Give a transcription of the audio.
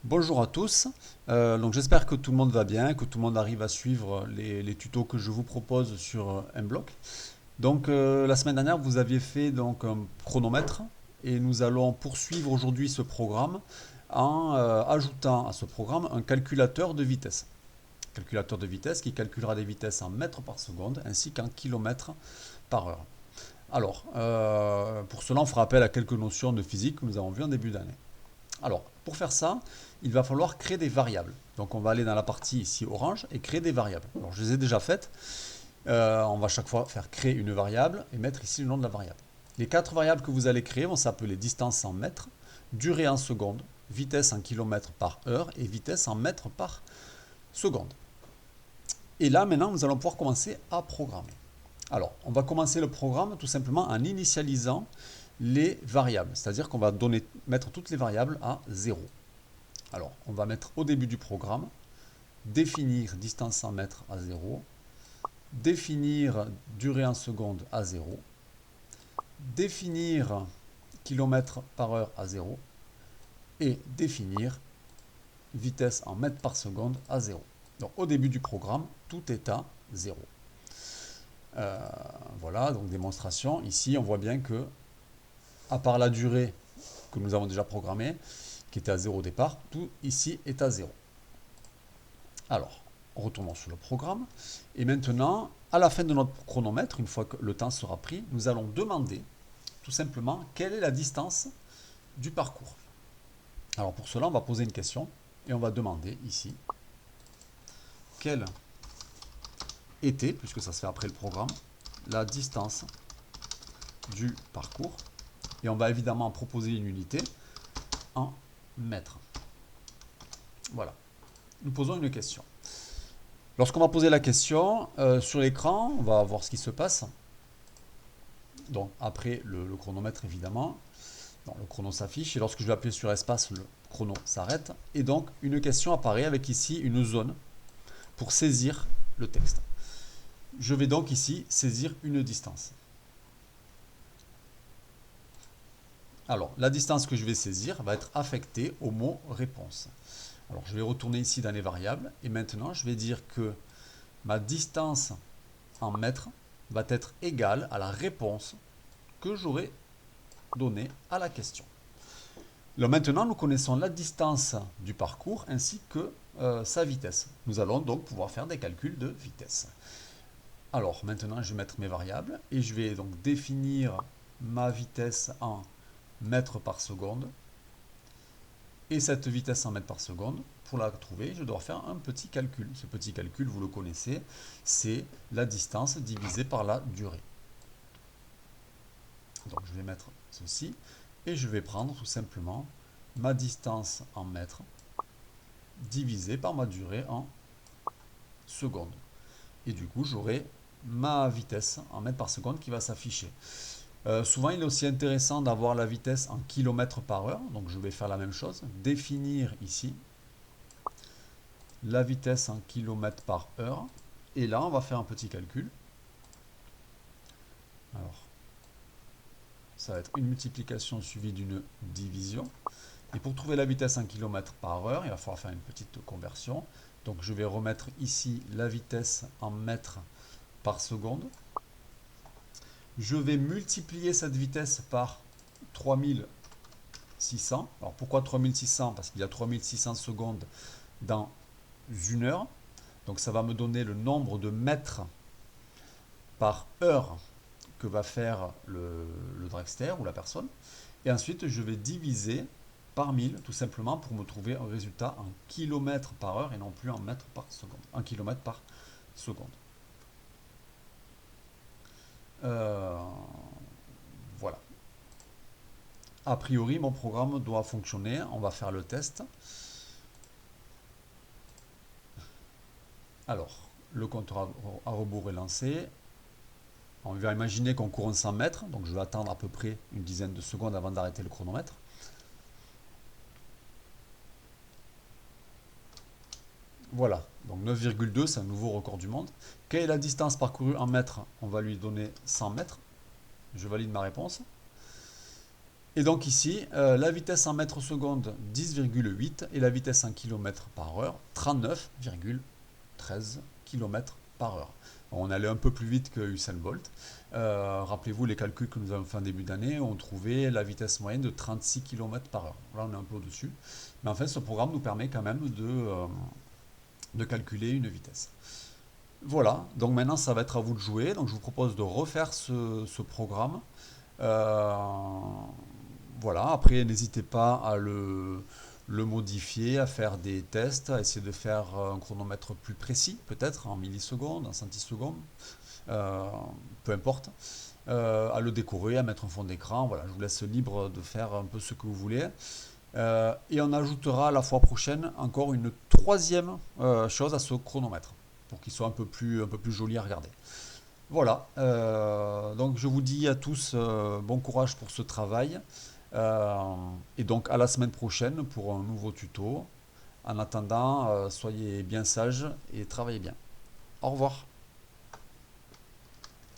Bonjour à tous. Donc j'espère que tout le monde va bien, que tout le monde arrive à suivre les tutos que je vous propose sur Mblock. Donc la semaine dernière, vous aviez fait donc un chronomètre et nous allons poursuivre aujourd'hui ce programme en ajoutant à ce programme un calculateur de vitesse. Calculateur de vitesse qui calculera des vitesses en mètres par seconde ainsi qu'en kilomètres par heure. Alors, pour cela, on fera appel à quelques notions de physique que nous avons vues en début d'année. Alors, pour faire ça, il va falloir créer des variables. Donc, on va aller dans la partie ici orange et créer des variables. Alors, je les ai déjà faites. On va chaque fois faire créer une variable et mettre ici le nom de la variable. Les quatre variables que vous allez créer vont s'appeler distance en mètres, durée en secondes, vitesse en kilomètres par heure et vitesse en mètres par seconde. Et là, maintenant, nous allons pouvoir commencer à programmer. Alors, on va commencer le programme tout simplement en initialisant les variables. C'est-à-dire qu'on va mettre toutes les variables à 0. Alors, on va mettre au début du programme, définir distance en mètres à 0, définir durée en secondes à 0, définir kilomètres par heure à 0 et définir vitesse en mètres par seconde à 0. Donc, au début du programme, tout est à 0. Voilà, donc démonstration. Ici, on voit bien que, à part la durée que nous avons déjà programmée, qui était à 0 au départ, tout ici est à 0. Alors, retournons sur le programme. Et maintenant, à la fin de notre chronomètre, une fois que le temps sera pris, nous allons demander tout simplement quelle est la distance du parcours. Alors pour cela, on va poser une question et on va demander ici quelle était, puisque ça se fait après le programme, la distance du parcours. Et on va évidemment proposer une unité en mètres. Voilà. Nous posons une question. Lorsqu'on va poser la question, sur l'écran, on va voir ce qui se passe. Donc après le chronomètre évidemment, donc, le chrono s'affiche et lorsque je vais appuyer sur espace, le chrono s'arrête. Et donc une question apparaît avec ici une zone pour saisir le texte. Je vais donc ici saisir une distance. Alors la distance que je vais saisir va être affectée au mot réponse. Alors je vais retourner ici dans les variables et maintenant je vais dire que ma distance en mètres va être égale à la réponse que j'aurai donnée à la question. Là, maintenant, nous connaissons la distance du parcours ainsi que sa vitesse. Nous allons donc pouvoir faire des calculs de vitesse. Alors maintenant, je vais mettre mes variables et je vais donc définir ma vitesse en mètres par seconde. Et cette vitesse en mètres par seconde, pour la trouver, je dois faire un petit calcul. Ce petit calcul, vous le connaissez, c'est la distance divisée par la durée. Donc je vais mettre ceci et je vais prendre tout simplement ma distance en mètres divisée par ma durée en secondes. Et du coup, j'aurai ma vitesse en mètres par seconde qui va s'afficher. Souvent, il est aussi intéressant d'avoir la vitesse en kilomètres par heure. Donc, je vais faire la même chose. Définir ici la vitesse en kilomètres par heure. Et là, on va faire un petit calcul. Alors, ça va être une multiplication suivie d'une division. Et pour trouver la vitesse en kilomètres par heure, il va falloir faire une petite conversion. Donc, je vais remettre ici la vitesse en mètres par seconde. Je vais multiplier cette vitesse par 3600. Alors pourquoi 3600? Parce qu'il y a 3600 secondes dans une heure. Donc ça va me donner le nombre de mètres par heure que va faire le dragster ou la personne. Et ensuite, je vais diviser par 1000 tout simplement pour me trouver un résultat en kilomètres par heure et non plus en mètres par seconde. En kilomètres par seconde. Voilà. A priori, mon programme doit fonctionner. On va faire le test. Alors, le compteur à rebours est lancé. On va imaginer qu'on court en 100 mètres. Donc, je vais attendre à peu près une dizaine de secondes avant d'arrêter le chronomètre. Voilà. Donc, 9,2, c'est un nouveau record du monde. Quelle est la distance parcourue en mètres? On va lui donner 100 mètres. Je valide ma réponse. Et donc ici, la vitesse en mètres secondes 10,8 et la vitesse en kilomètres par heure 39,13 km par heure. On allait un peu plus vite que Usain Bolt. Rappelez-vous les calculs que nous avons fait en début d'année, on trouvait la vitesse moyenne de 36 km par heure. Là, on est un peu au-dessus. Mais en fait, ce programme nous permet quand même de calculer une vitesse. Voilà, donc maintenant ça va être à vous de jouer. Donc je vous propose de refaire ce programme. Euh, voilà, après n'hésitez pas à le modifier, à faire des tests, à essayer de faire un chronomètre plus précis, peut-être en millisecondes, en centisecondes, euh, peu importe, à le décorer, à mettre un fond d'écran. Voilà, je vous laisse libre de faire un peu ce que vous voulez. Et on ajoutera la fois prochaine encore une troisième chose à ce chronomètre pour qu'il soit un peu plus joli à regarder. Voilà, donc je vous dis à tous bon courage pour ce travail euh, et donc à la semaine prochaine pour un nouveau tuto. En attendant, soyez bien sages et travaillez bien. Au revoir.